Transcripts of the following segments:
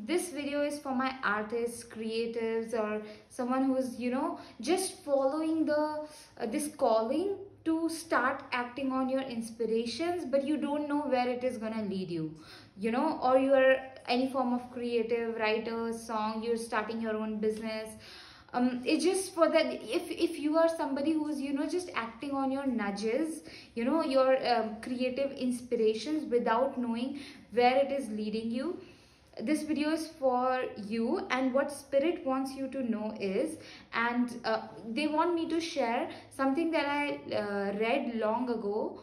this video is for my artists, creatives, or someone who's, just following the this calling to start acting on your inspirations, but you don't know where it is gonna lead you, or you are any form of creative writer, song, you're starting your own business. It's just for that, if you are somebody who's just acting on your nudges, your creative inspirations without knowing where it is leading you, this video is for you. And what spirit wants you to know is, and they want me to share something that I read long ago,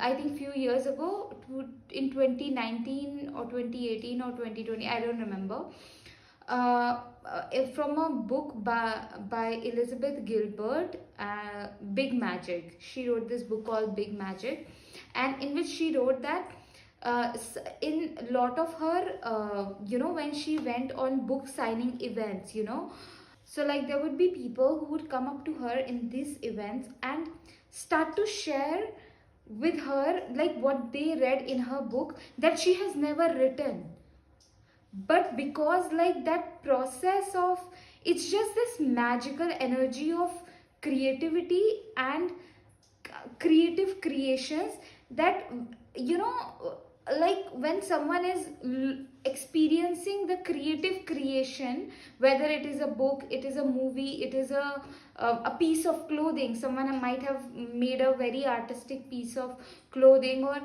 I think few years ago, in 2019 or 2018 or 2020, I don't remember. From a book by Elizabeth Gilbert, Big Magic. She wrote this book called Big Magic, and in which she wrote that in lot of her, when she went on book signing events, so like there would be people who would come up to her in these events and start to share with her like what they read in her book that she has never written. But because like that process of, it's just this magical energy of creativity and creative creations, that like when someone is experiencing the creative creation, whether it is a book, it is a movie, it is a piece of clothing, someone might have made a very artistic piece of clothing or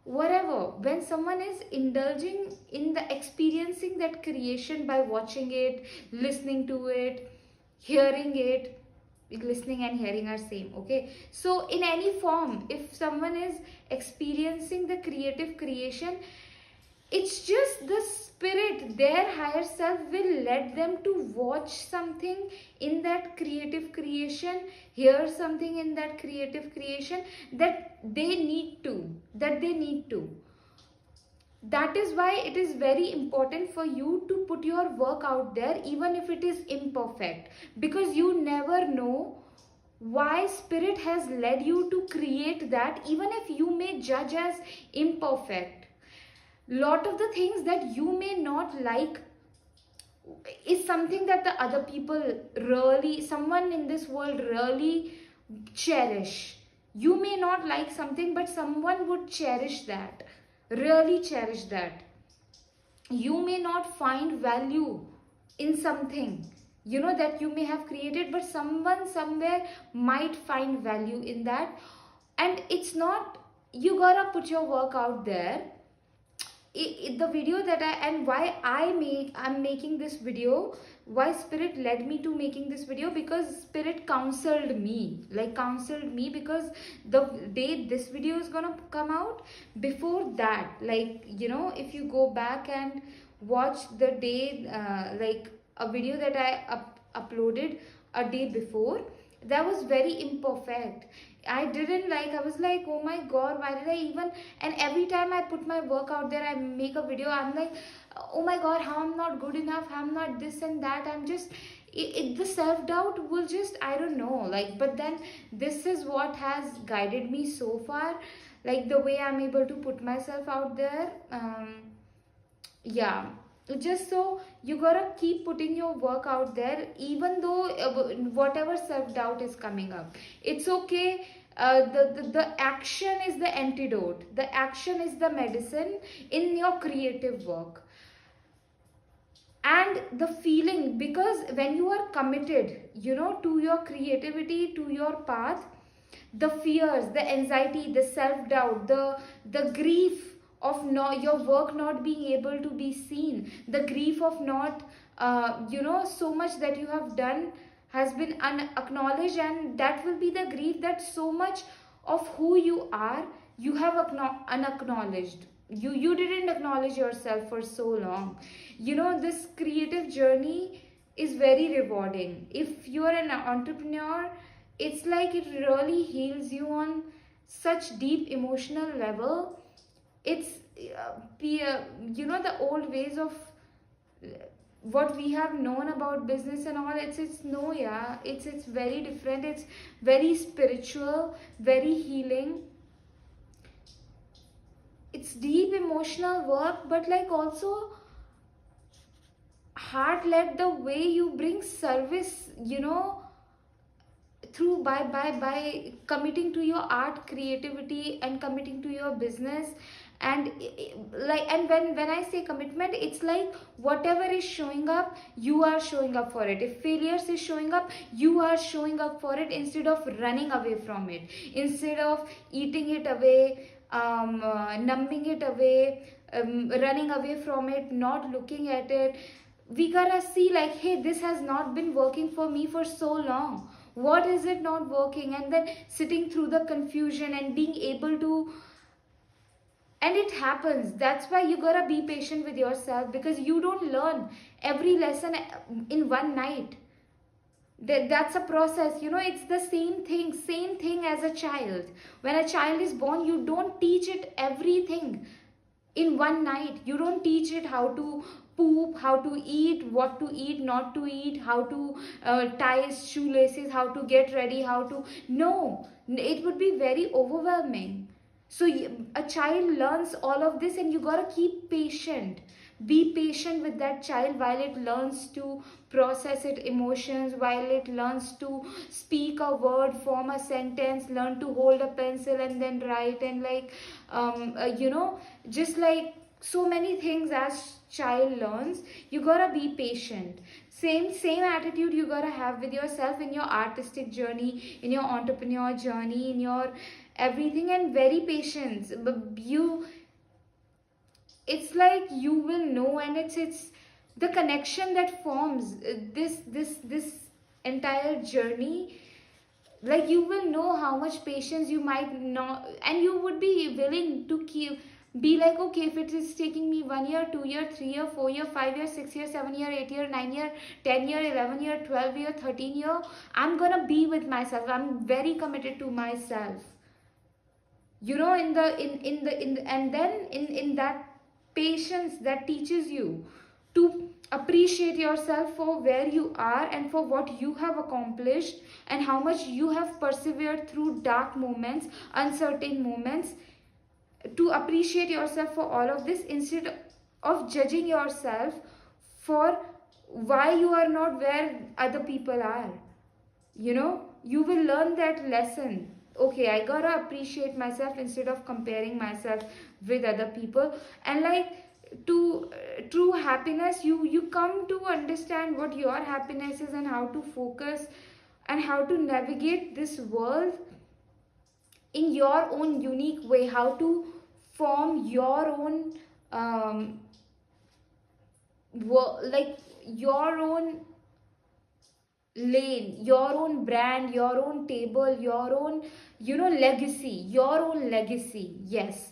whatever, when someone is indulging in the experiencing that creation by watching it, listening to it, hearing it, listening and hearing are same, okay? So in any form, if someone is experiencing the creative creation, it's just the spirit, their higher self will let them to watch something in that creative creation, hear something in that creative creation that they need to. That is why it is very important for you to put your work out there, even if it is imperfect, because you never know why spirit has led you to create that, even if you may judge as imperfect. Lot of the things that you may not like is something that the other people really, someone in this world really cherish. You may not like something, but someone would cherish that, really cherish that. You may not find value in something that you may have created, but someone somewhere might find value in that. And it's not, you gotta put your work out there. The video that and why I'm making this video, why spirit led me to making this video, because spirit counseled me, because the day this video is gonna come out, before that, if you go back and watch the day, a video that I uploaded a day before, that was very imperfect. I didn't like, I was like, oh my god, why did I even, and every time I put my work out there, I make a video, I'm like, oh my god, how I'm not good enough, how I'm not this and that, I'm just, the self-doubt will just, I don't know, but then this is what has guided me so far, the way I'm able to put myself out there. Yeah, just so you gotta keep putting your work out there, even though whatever self-doubt is coming up, it's okay. The action is the antidote, the action is the medicine in your creative work. And the feeling, because when you are committed to your creativity, to your path, the fears, the anxiety, the self-doubt, the grief of your work not being able to be seen, the grief of not so much that you have done has been unacknowledged, and that will be the grief that so much of who you are, you have unacknowledged. You didn't acknowledge yourself for so long. This creative journey is very rewarding. If you are an entrepreneur, it's like it really heals you on such deep emotional level. It's the old ways of what we have known about business and all, it's no, yeah, it's very different. It's very spiritual, very healing. It's deep emotional work, but also heart-led the way you bring service, through by committing to your art creativity and committing to your business. And like, and when I say commitment, it's like whatever is showing up, you are showing up for it. If failures is showing up, you are showing up for it, instead of running away from it, instead of eating it away, numbing it away, running away from it, not looking at it. We gotta see like, hey, this has not been working for me for so long. What is it not working? And then sitting through the confusion and being able to, and it happens. That's why you gotta be patient with yourself, because you don't learn every lesson in one night. That's a process. It's the same thing as a child. When a child is born, you don't teach it everything in one night. You don't teach it how to poop, how to eat, what to eat, not to eat, how to tie shoelaces, how to get ready, how to, no, it would be very overwhelming. So a child learns all of this, and you gotta keep patient. Be patient with that child while it learns to process its emotions, while it learns to speak a word, form a sentence, learn to hold a pencil and then write, and like, just like so many things as child learns. You gotta be patient. Same attitude you gotta have with yourself in your artistic journey, in your entrepreneur journey, in your everything, and very patient. It's like you will know, and it's the connection that forms this entire journey. Like, you will know how much patience you might not, and you would be willing to be like, okay, if it is taking me 1 year, 2 year, 3 year, 4 year, 5 year, 6 year, 7 year, 8 year, 9 year, 10 year, 11 year, 12 year, 13 year, I'm gonna be with myself. I'm very committed to myself. In the and then in that patience that teaches you to appreciate yourself for where you are and for what you have accomplished, and how much you have persevered through dark moments, uncertain moments, to appreciate yourself for all of this, instead of judging yourself for why you are not where other people are. You will learn that lesson. Okay, I gotta appreciate myself instead of comparing myself with other people. And like, to true happiness, you come to understand what your happiness is, and how to focus, and how to navigate this world in your own unique way, how to form your own like your own lane, your own brand, your own table, your own legacy, your own legacy. Yes,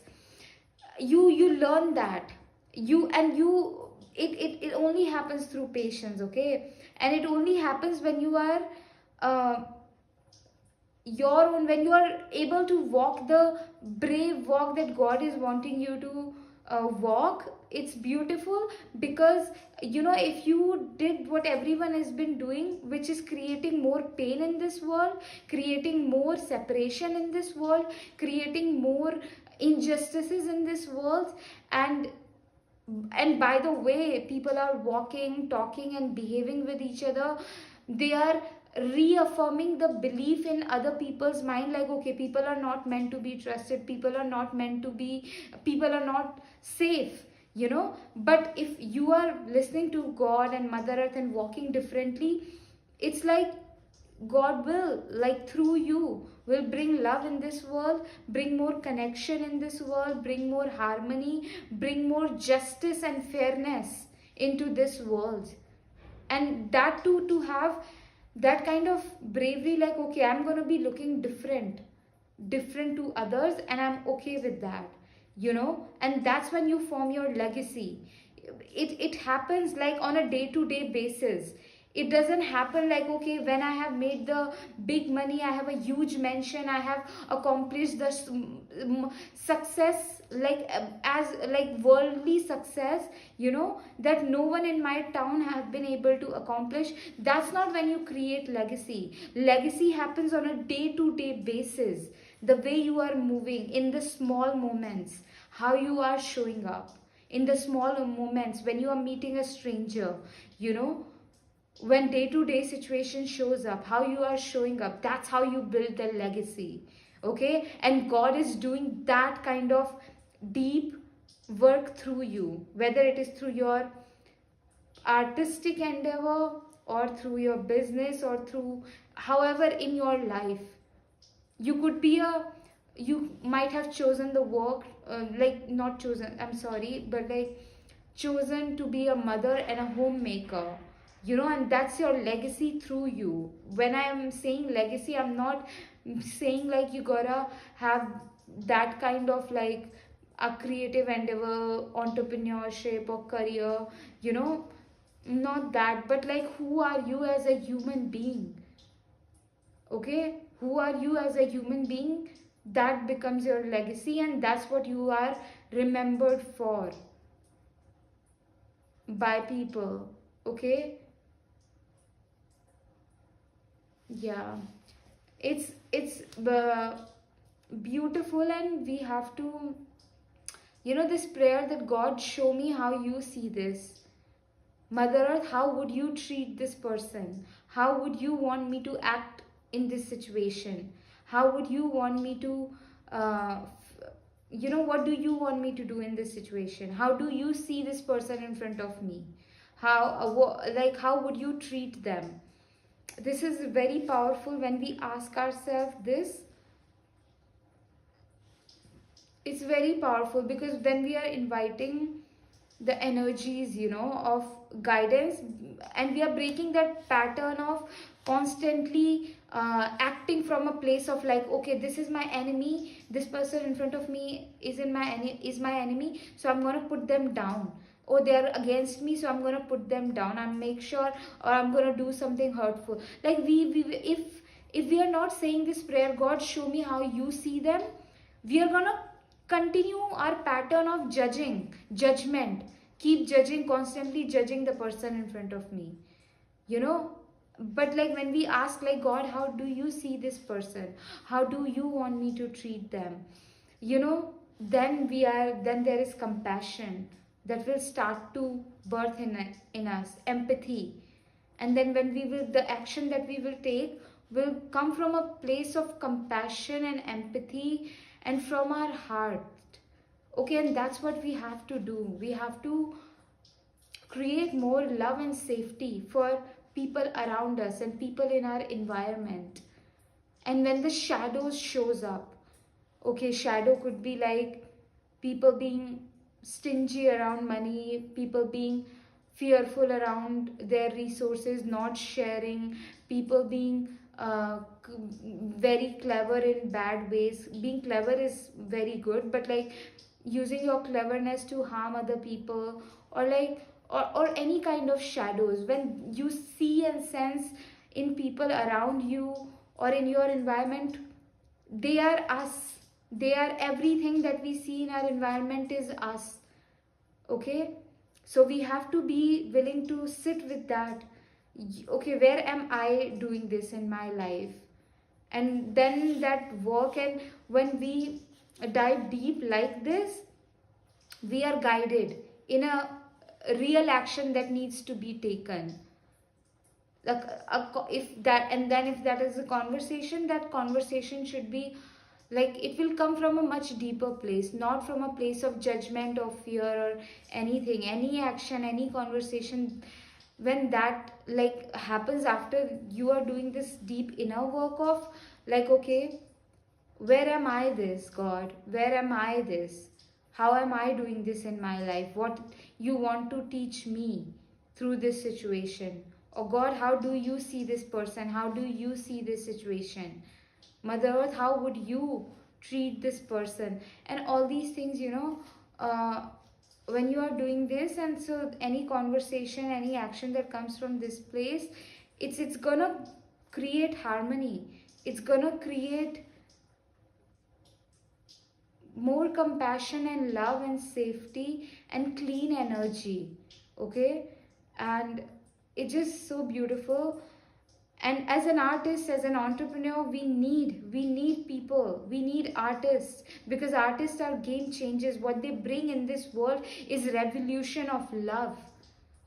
you learn that. It only happens through patience. Okay, and it only happens when you are your own, when you are able to walk the brave walk that God is wanting you to walk. It's beautiful, because if you did what everyone has been doing, which is creating more pain in this world, creating more separation in this world, creating more injustices in this world, and by the way people are walking, talking, and behaving with each other, they are reaffirming the belief in other people's mind, like, okay, people are not meant to be trusted, people are not meant to be, people are not safe. But if you are listening to God and Mother Earth and walking differently, it's like God will, like, through you, will bring love in this world, bring more connection in this world, bring more harmony, bring more justice and fairness into this world. And that too, to have that kind of bravery, like, okay, I'm going to be looking different to others, and I'm okay with that. And that's when you form your legacy. It happens like on a day-to-day basis. It doesn't happen like, okay, when I have made the big money, I have a huge mansion, I have accomplished the success, like as like worldly success, that no one in my town have been able to accomplish. That's not when you create legacy. Legacy happens on a day-to-day basis. The way you are moving in the small moments, how you are showing up. in the small moments, when you are meeting a stranger, you know, when day-to-day situation shows up, how you are showing up, that's how you build the legacy. Okay, and God is doing that kind of deep work through you, whether it is through your artistic endeavor or through your business or through however in your life. You could be a, you might have chosen the work, like not chosen, I'm sorry, but like chosen to be a mother and a homemaker, you know, and that's your legacy through you. When I am saying legacy, I'm not saying like you gotta have that kind of like a creative endeavor, entrepreneurship or career, you know, not that, but like who are you as a human being? Okay, who are you as a human being? That becomes your legacy, and that's what you are remembered for by people. Okay, yeah, it's beautiful, and we have to, you know, this prayer that God show me how you see this. Mother Earth, how would you treat this person? How would you want me to act in this situation? How would you want me to, you know, what do you want me to do in this situation? How do you see this person in front of me? How, like, how would you treat them? This is very powerful when we ask ourselves this. It's very powerful because when we are inviting the energies, you know, of guidance, and we are breaking that pattern of constantly acting from a place of like, okay, this is my enemy, this person in front of me is my enemy, so I'm going to put them down, or they are against me, so I'm going to put them down, I'm make sure, or I'm going to do something hurtful. Like we if we are not saying this prayer, God show me how you see them, we are going to continue our pattern of judgment, keep judging, constantly judging the person in front of me, you know. But like when we ask like, God, how do you see this person, how do you want me to treat them, you know, then there is compassion that will start to birth in us, empathy. And then when we will, the action that we will take will come from a place of compassion and empathy and from our heart. Okay, and that's what we have to do. We have to create more love and safety for people around us and people in our environment. And when the shadows shows up, okay, shadow could be like people being stingy around money, people being fearful around their resources, not sharing, people being very clever in bad ways. Being clever is very good, but like using your cleverness to harm other people, or like, or any kind of shadows, when you see and sense in people around you or in your environment, they are us, they are everything that we see in our environment is us. Okay, so we have to be willing to sit with that. Okay, where am I doing this in my life? And then that work, and when we dive deep like this, we are guided in a real action that needs to be taken. Like if that, and then if that is a conversation, that conversation should be like, it will come from a much deeper place, not from a place of judgment or fear or anything. Any action, any conversation, when that like happens after you are doing this deep inner work of like, okay, where am I this, God, where am I this, how am I doing this in my life, what you want to teach me through this situation, or God, how do you see this person, how do you see this situation, Mother Earth, how would you treat this person, and all these things, you know. When you are doing this, and so any conversation, any action that comes from this place, it's gonna create harmony, it's gonna create more compassion and love and safety and clean energy. Okay, and it's just so beautiful. And as an artist, as an entrepreneur, we need people, we need artists, because artists are game changers. What they bring in this world is revolution of love.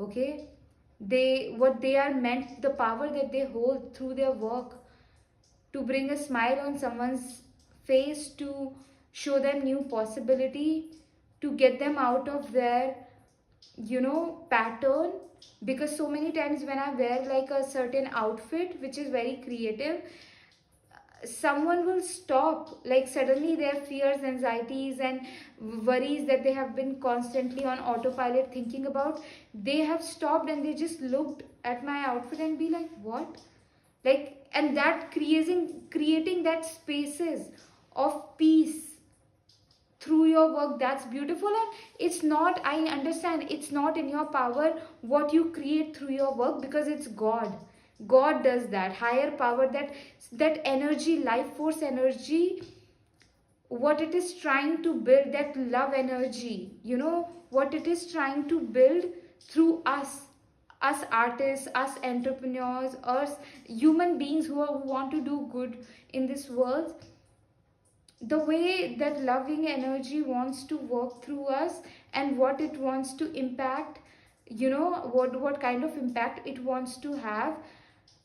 Okay, what they are meant, the power that they hold through their work, to bring a smile on someone's face, to show them new possibility, to get them out of their pattern. Because so many times when I wear like a certain outfit which is very creative, someone will stop, like suddenly their fears, anxieties and worries that they have been constantly on autopilot thinking about, they have stopped and they just looked at my outfit and be like, what? Like, and that creating that spaces of peace through your work, that's beautiful. And it's not, I understand, it's not in your power what you create through your work, because it's God does that, higher power, that energy, life force energy, what it is trying to build, that love energy, what it is trying to build through us artists, us entrepreneurs, us human beings who want to do good in this world. The way that loving energy wants to work through us, and what it wants to impact, what kind of impact it wants to have,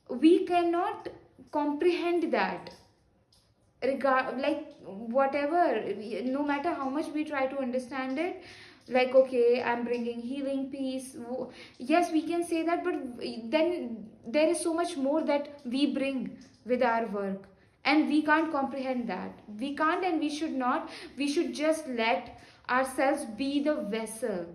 we cannot comprehend that. Like whatever, no matter how much we try to understand it, like, okay, I'm bringing healing, peace, yes, we can say that, but then there is so much more that we bring with our work, and we can't comprehend that, we can't, and we should not. We should just let ourselves be the vessel,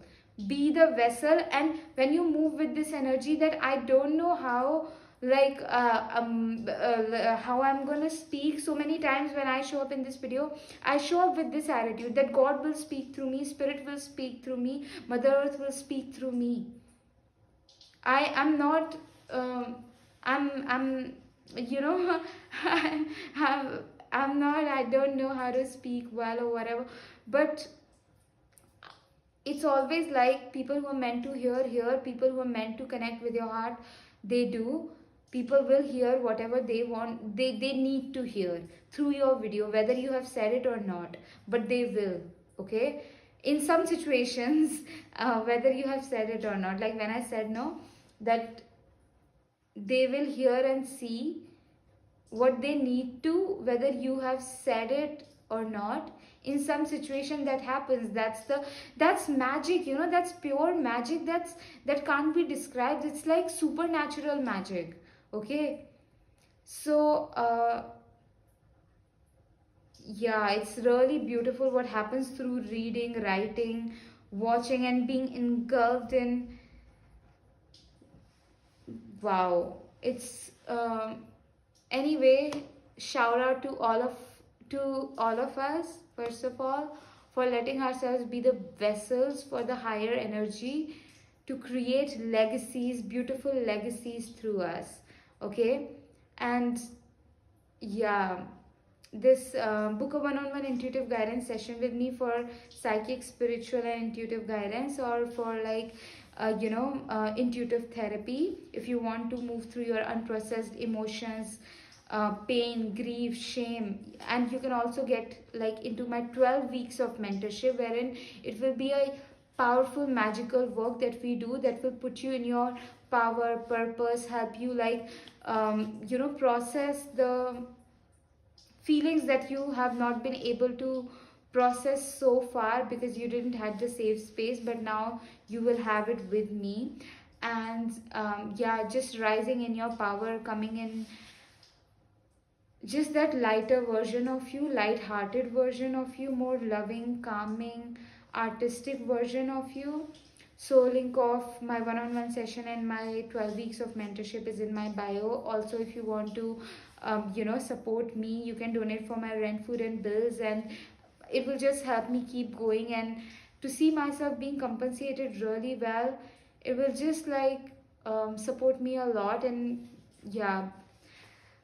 and when you move with this energy, that I don't know how, like how I'm gonna speak. So many times when I show up in this video, I show up with this attitude that God will speak through me, spirit will speak through me, mother earth will speak through me. I am not I'm I'm not, I don't know how to speak well or whatever, but it's always like, people who are meant to hear, people who are meant to connect with your heart, they do. People will hear whatever they want, they need to hear through your video, whether you have said it or not, but they will. Okay, in some situations, whether you have said it or not, like when I said no, that they will hear and see what they need to, whether you have said it or not. In some situation that happens, that's magic, that's pure magic, that can't be described. It's like supernatural magic. Okay, so yeah, it's really beautiful what happens through reading, writing, watching, and being engulfed in. Wow, it's anyway, shout out to all of us, first of all, for letting ourselves be the vessels for the higher energy to create legacies, beautiful legacies through us. Okay, and yeah, this book a one-on-one intuitive guidance session with me for psychic, spiritual and intuitive guidance, or for like intuitive therapy, if you want to move through your unprocessed emotions, pain, grief, shame. And you can also get like into my 12 weeks of mentorship, wherein it will be a powerful magical work that we do, that will put you in your power, purpose, help you like process the feelings that you have not been able to process so far, because you didn't have the safe space, but now you will have it with me. And yeah, just rising in your power, coming in just that lighter version of you, light-hearted version of you, more loving, calming, artistic version of you. So link of my one-on-one session and my 12 weeks of mentorship is in my bio. Also, if you want to support me, you can donate for my rent, food and bills, and it will just help me keep going. And to see myself being compensated really well, it will just like support me a lot. And yeah,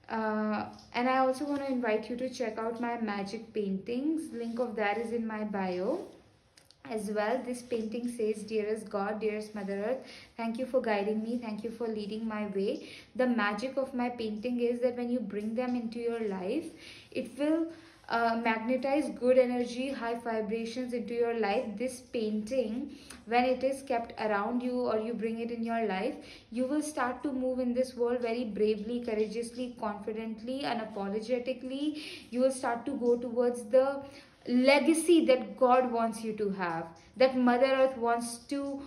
and I also want to invite you to check out my magic paintings. Link of that is in my bio. as well. This painting says, dearest God, dearest Mother Earth, thank you for guiding me, thank you for leading my way. The magic of my painting is that when you bring them into your life, it will magnetize good energy, high vibrations into your life. This painting, when it is kept around you or you bring it in your life, you will start to move in this world very bravely, courageously, confidently, unapologetically. You will start to go towards the legacy that God wants you to have, that Mother Earth wants to,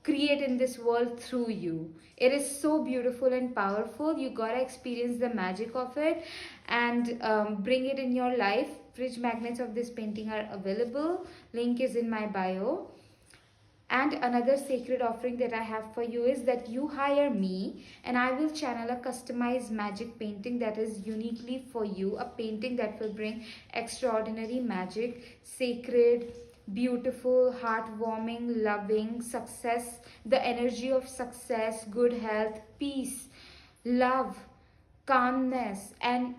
create in this world through you. It is so beautiful and powerful. You gotta experience the magic of it and bring it in your life. Fridge magnets of this painting are available. Link is in my bio. And another sacred offering that I have for you is that you hire me and I will channel a customized magic painting that is uniquely for you. A painting that will bring extraordinary magic, sacred, beautiful, heartwarming, loving, success, the energy of success, good health, peace, love, calmness, and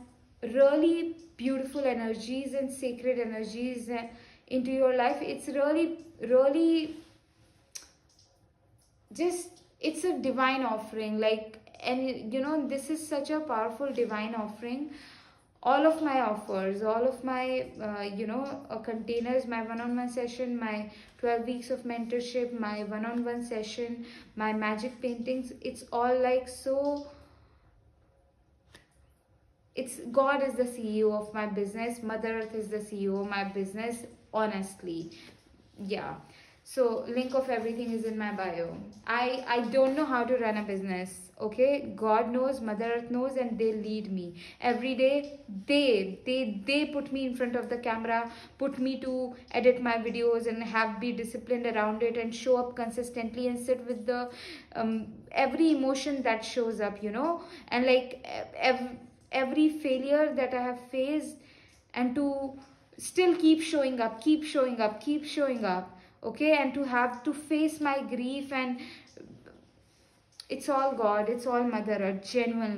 really beautiful energies and sacred energies into your life. It's really, really just, it's a divine offering, like, and this is such a powerful divine offering. All of my offers, all of my containers, my one-on-one session, my 12 weeks of mentorship, my one-on-one session, my magic paintings, it's all like, so it's, God is the CEO of my business, Mother Earth is the CEO of my business, honestly. Yeah. So link of everything is in my bio. I don't know how to run a business, okay? God knows, Mother Earth knows, and they lead me every day. They put me in front of the camera, put me to edit my videos and have be disciplined around it and show up consistently and sit with the every emotion that shows up, and like every failure that I have faced, and to still keep showing up, keep showing up, keep showing up, okay, and to have to face my grief. And it's all God, it's all Mother Earth, genuinely.